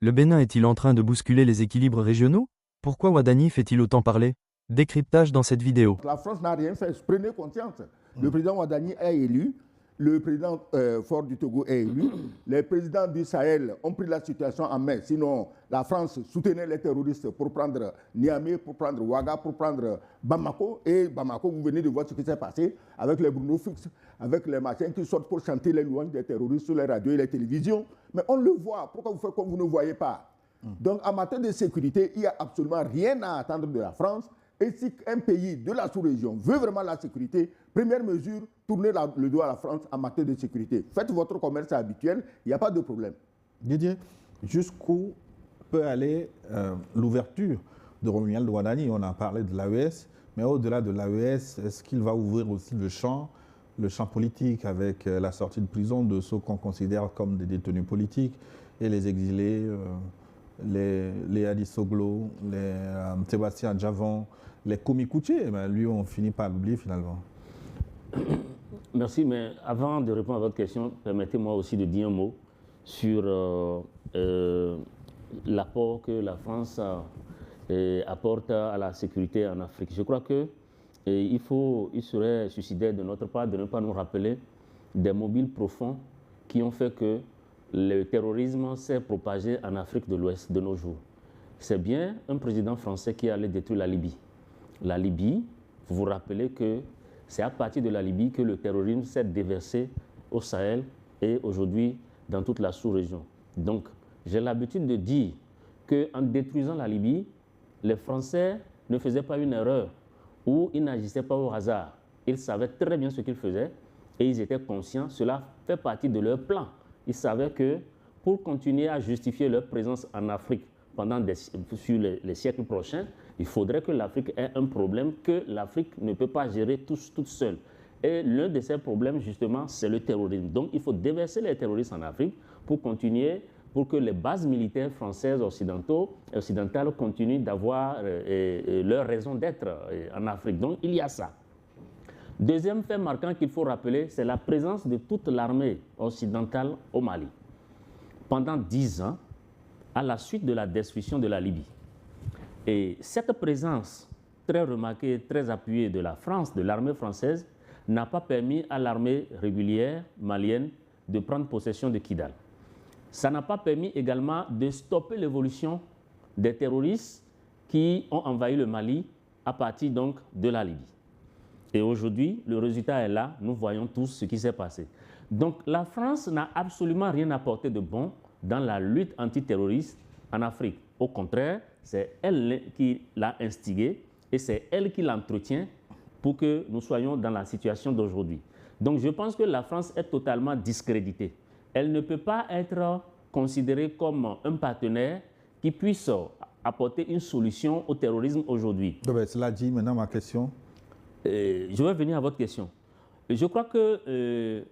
Le Bénin est-il en train de bousculer les équilibres régionaux? Pourquoi Ouadani fait-il autant parler? Décryptage dans cette vidéo. La France n'a rien fait, prenez conscience. Le président Ouadani est élu, le président Faure du Togo est élu, les présidents du Sahel ont pris la situation en main. Sinon, la France soutenait les terroristes pour prendre Niamey, pour prendre Ouaga, pour prendre Bamako. Et Bamako, vous venez de voir ce qui s'est passé avec les Bruno Fix, avec les machins qui sortent pour chanter les louanges des terroristes sur les radios et les télévisions. Mais on le voit. Pourquoi vous faites comme vous ne voyez pas? Donc, en matière de sécurité, il n'y a absolument rien à attendre de la France. Et si un pays de la sous-région veut vraiment la sécurité, première mesure, tournez le dos à la France en matière de sécurité. Faites votre commerce habituel, il n'y a pas de problème. Didier, jusqu'où peut aller l'ouverture de Romuald Ouadani? On a parlé de l'AES, mais au-delà de l'AES, est-ce qu'il va ouvrir aussi le champ politique avec la sortie de prison de ceux qu'on considère comme des détenus politiques et les exilés, les Adi Soglo, les Sébastien Djavon, les Komi Kouché, ben lui, on finit par l'oublier finalement. Merci, mais avant de répondre à votre question, permettez-moi aussi de dire un mot sur l'apport que la France apporte à la sécurité en Afrique. Je crois que il serait suicidaire de notre part de ne pas nous rappeler des mobiles profonds qui ont fait que le terrorisme s'est propagé en Afrique de l'Ouest de nos jours. C'est bien un président français qui allait détruire la Libye. La Libye, vous vous rappelez que c'est à partir de la Libye que le terrorisme s'est déversé au Sahel et aujourd'hui dans toute la sous-région. Donc, j'ai l'habitude de dire qu'en détruisant la Libye, les Français ne faisaient pas une erreur ou ils n'agissaient pas au hasard. Ils savaient très bien ce qu'ils faisaient et ils étaient conscients. Cela fait partie de leur plan. Ils savaient que pour continuer à justifier leur présence en Afrique sur les siècles prochains, il faudrait que l'Afrique ait un problème que l'Afrique ne peut pas gérer toute seule. Et l'un de ces problèmes, justement, c'est le terrorisme. Donc, il faut déverser les terroristes en Afrique pour que les bases militaires françaises occidentales continuent d'avoir leur raison d'être en Afrique. Donc, il y a ça. Deuxième fait marquant qu'il faut rappeler, c'est la présence de toute l'armée occidentale au Mali. Pendant 10 ans, à la suite de la destruction de la Libye. Et cette présence très remarquée, très appuyée de la France, de l'armée française, n'a pas permis à l'armée régulière malienne de prendre possession de Kidal. Ça n'a pas permis également de stopper l'évolution des terroristes qui ont envahi le Mali à partir donc de la Libye. Et aujourd'hui, le résultat est là, nous voyons tous ce qui s'est passé. Donc la France n'a absolument rien apporté de bon dans la lutte antiterroriste en Afrique. Au contraire, c'est elle qui l'a instigée et c'est elle qui l'entretient pour que nous soyons dans la situation d'aujourd'hui. Donc je pense que la France est totalement discréditée. Elle ne peut pas être considérée comme un partenaire qui puisse apporter une solution au terrorisme aujourd'hui. Cela dit, maintenant ma question. Je vais venir à votre question. Je crois que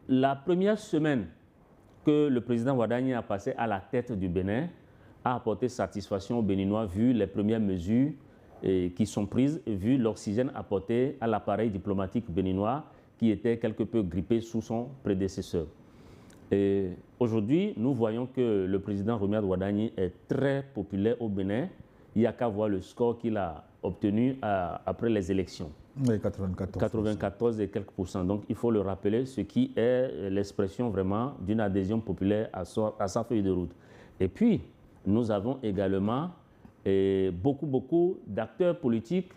la première semaine que le président Ouadani a passé à la tête du Bénin a apporté satisfaction aux Béninois vu les premières mesures qui sont prises, vu l'oxygène apporté à l'appareil diplomatique béninois qui était quelque peu grippé sous son prédécesseur. Aujourd'hui, nous voyons que le président Romuald Ouadani est très populaire au Bénin. Il n'y a qu'à voir le score qu'il a obtenu après les élections. Oui, 94%. 94 et quelques pourcents. Donc, il faut le rappeler, ce qui est l'expression vraiment d'une adhésion populaire à sa feuille de route. Et puis, nous avons également beaucoup d'acteurs politiques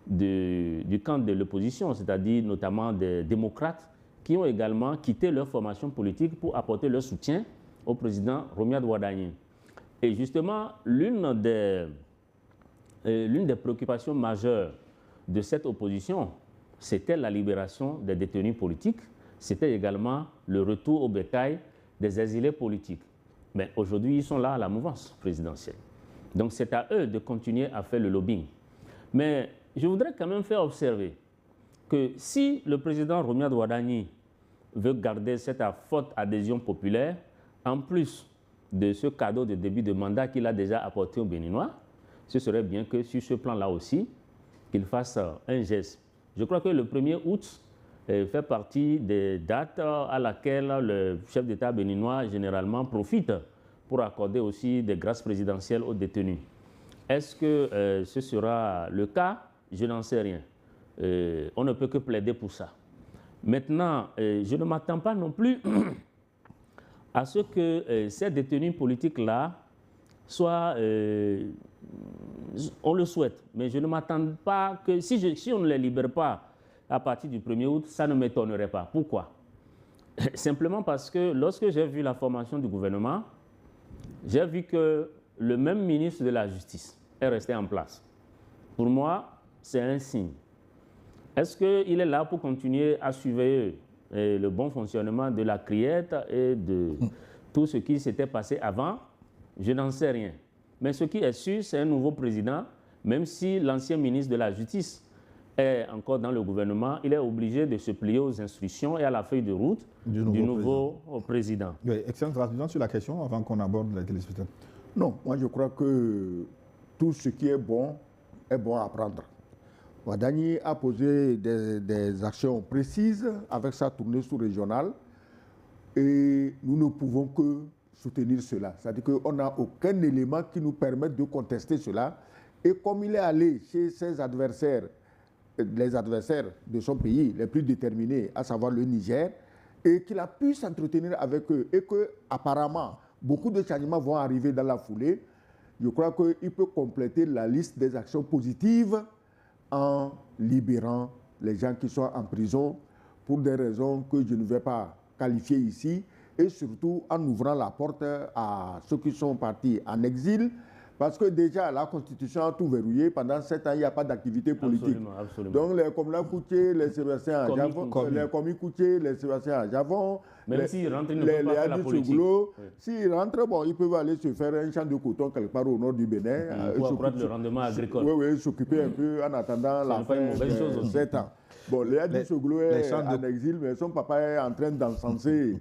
du camp de l'opposition, c'est-à-dire notamment des démocrates, qui ont également quitté leur formation politique pour apporter leur soutien au président Romuald Ouadani. Et justement, l'une des préoccupations majeures de cette opposition, c'était la libération des détenus politiques, c'était également le retour au bétail des exilés politiques. Mais aujourd'hui, ils sont là à la mouvance présidentielle. Donc c'est à eux de continuer à faire le lobbying. Mais je voudrais quand même faire observer que si le président Romuald Ouadani veut garder cette forte adhésion populaire, en plus de ce cadeau de début de mandat qu'il a déjà apporté aux Béninois, ce serait bien que sur ce plan-là aussi, qu'il fasse un geste. Je crois que le 1er août fait partie des dates à laquelle le chef d'État béninois généralement profite pour accorder aussi des grâces présidentielles aux détenus. Est-ce que ce sera le cas? Je n'en sais rien. On ne peut que plaider pour ça. Maintenant, je ne m'attends pas non plus à ce que ces détenus politiques-là soient... on le souhaite, mais je ne m'attends pas que... Si on ne les libère pas à partir du 1er août, ça ne m'étonnerait pas. Pourquoi? Simplement parce que lorsque j'ai vu la formation du gouvernement, j'ai vu que le même ministre de la Justice est resté en place. Pour moi, c'est un signe. Est-ce qu'il est là pour continuer à surveiller le bon fonctionnement de la criette et de tout ce qui s'était passé avant? Je n'en sais rien. Mais ce qui est sûr, c'est un nouveau président, même si l'ancien ministre de la Justice est encore dans le gouvernement, il est obligé de se plier aux instructions et à la feuille de route du nouveau président. Oui, excellent rapidement sur la question avant qu'on aborde la téléspectateur. Non, moi je crois que tout ce qui est bon à prendre. Wadani a posé des actions précises avec sa tournée sous-régionale et nous ne pouvons que soutenir cela. C'est-à-dire qu'on n'a aucun élément qui nous permette de contester cela. Et comme il est allé chez ses adversaires, les adversaires de son pays les plus déterminés, à savoir le Niger, et qu'il a pu s'entretenir avec eux, et qu'apparemment, beaucoup de changements vont arriver dans la foulée, je crois qu'il peut compléter la liste des actions positives en libérant les gens qui sont en prison pour des raisons que je ne vais pas qualifier ici, et surtout en ouvrant la porte à ceux qui sont partis en exil, parce que déjà la Constitution a tout verrouillé. Pendant 7 ans, il n'y a pas d'activité politique. Absolument, absolument. Donc les communards Koutié, les Sébastien à Javon, les commis Koutié, les Sébastien à Javon, même s'ils rentrent, ils ne peuvent pas faire la politique. S'ils rentrent, bon, ils peuvent aller se faire un champ de coton quelque part au nord du Bénin. Pour accroître le rendement agricole. Oui, s'occuper un peu en attendant la fin de 7 ans. Bon, Léa Dissoglo est en exil, mais son papa est en train d'encenser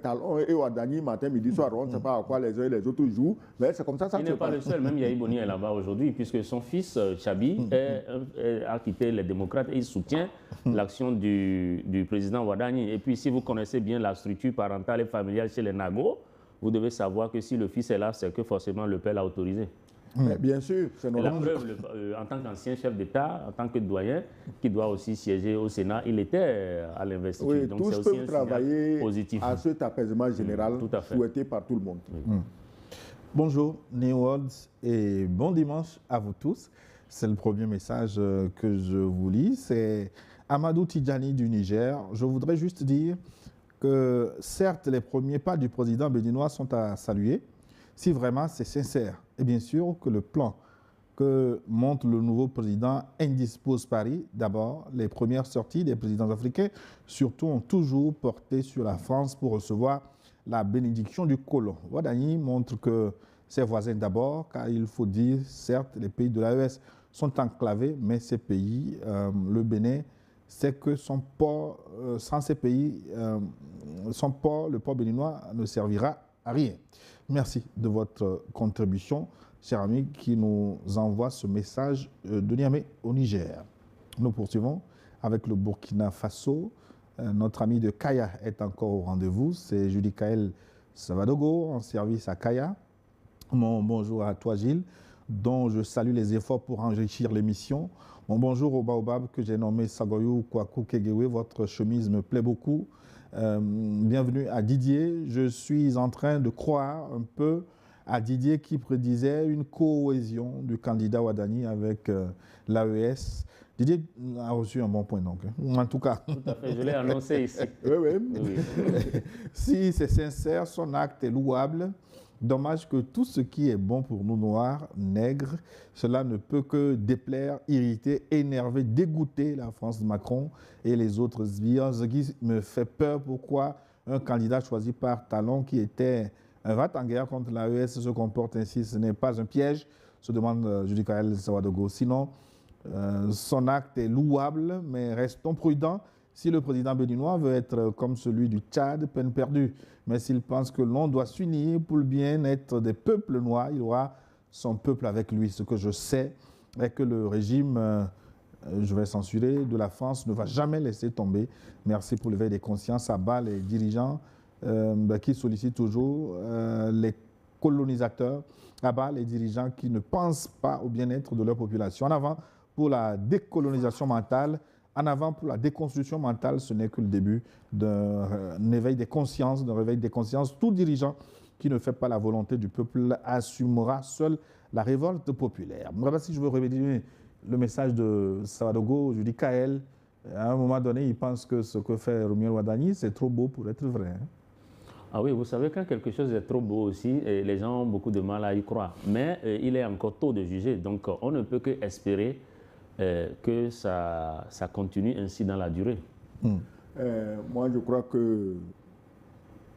Talon et Wadani matin, midi, soir. On ne sait pas à quoi les uns et les autres jouent, mais c'est comme ça. Il n'est pas le seul, même Yahi Boni est là-bas aujourd'hui, puisque son fils, Chabi, a quitté les démocrates et il soutient l'action du président Wadani. Et puis, si vous connaissez bien la structure parentale et familiale chez les Nago, vous devez savoir que si le fils est là, c'est que forcément le père l'a autorisé. Mais bien sûr, c'est normal. La preuve, en tant qu'ancien chef d'État, en tant que doyen, qui doit aussi siéger au Sénat, il était à l'investiture. Oui, donc tous peuvent travailler positif. à cet apaisement général souhaité par tout le monde. Bonjour, New World, et bon dimanche à vous tous. C'est le premier message que je vous lis. C'est Amadou Tidjani du Niger. Je voudrais juste dire que certes, les premiers pas du président béninois sont à saluer, si vraiment c'est sincère. Et bien sûr que le plan que montre le nouveau président indispose Paris. D'abord, les premières sorties des présidents africains, surtout, ont toujours porté sur la France pour recevoir la bénédiction du colon. Wadani montre que ses voisins d'abord, car il faut dire, certes, les pays de l'AES sont enclavés, mais ces pays, le Bénin, c'est que son port, sans ces pays, le port béninois ne servira à rien. Merci de votre contribution, cher ami, qui nous envoie ce message de Niamey au Niger. Nous poursuivons avec le Burkina Faso. Notre ami de Kaya est encore au rendez-vous. C'est Julie Kael Savadogo, en service à Kaya. Mon bonjour à toi, Gilles, dont je salue les efforts pour enrichir l'émission. Mon bonjour au Baobab que j'ai nommé Sagoyou Kwaku Kegewe. Votre chemise me plaît beaucoup. Bienvenue à Didier. Je suis en train de croire un peu à Didier qui prédisait une cohésion du candidat Wadani avec l'AES. Didier a reçu un bon point, donc. En tout cas. Tout à fait, je l'ai annoncé ici. Oui. Si c'est sincère, son acte est louable. Dommage que tout ce qui est bon pour nous noirs, nègres, cela ne peut que déplaire, irriter, énerver, dégoûter la France de Macron et les autres sbires. Ce qui me fait peur, pourquoi un candidat choisi par Talon qui était un va-t-en-guerre contre l'AES se comporte ainsi. Ce n'est pas un piège, se demande Julie Kael Sawadogo. Sinon, son acte est louable, mais restons prudents. Si le président béninois veut être comme celui du Tchad, peine perdue. Mais s'il pense que l'on doit s'unir pour le bien-être des peuples noirs, il aura son peuple avec lui. Ce que je sais est que le régime, je vais censurer, de la France ne va jamais laisser tomber. Merci pour l'éveil des consciences à bas les dirigeants qui sollicitent toujours les colonisateurs, à bas les dirigeants qui ne pensent pas au bien-être de leur population. En avant pour la décolonisation mentale, en avant pour la déconstruction mentale, ce n'est que le début d'un éveil des consciences, d'un réveil des consciences. Tout dirigeant qui ne fait pas la volonté du peuple assumera seul la révolte populaire. Moi, si je veux révéler le message de Savadogo, je dis Kael, à un moment donné, il pense que ce que fait Romuald Wadani, c'est trop beau pour être vrai. Hein. Ah oui, vous savez, quand quelque chose est trop beau aussi, les gens ont beaucoup de mal à y croire. Mais il est encore tôt de juger, donc on ne peut que espérer que ça continue ainsi dans la durée. Moi, je crois que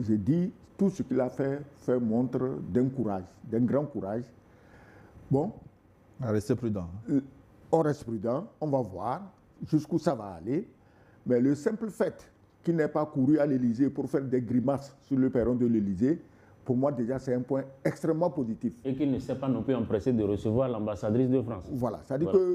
j'ai dit tout ce qu'il a fait montre d'un courage, d'un grand courage. Bon. Restez prudent. On reste prudent, on va voir jusqu'où ça va aller. Mais le simple fait qu'il n'ait pas couru à l'Élysée pour faire des grimaces sur le perron de l'Élysée, pour moi déjà c'est un point extrêmement positif. Et qu'il ne s'est pas non plus empressé de recevoir l'ambassadrice de France. Voilà, ça dit que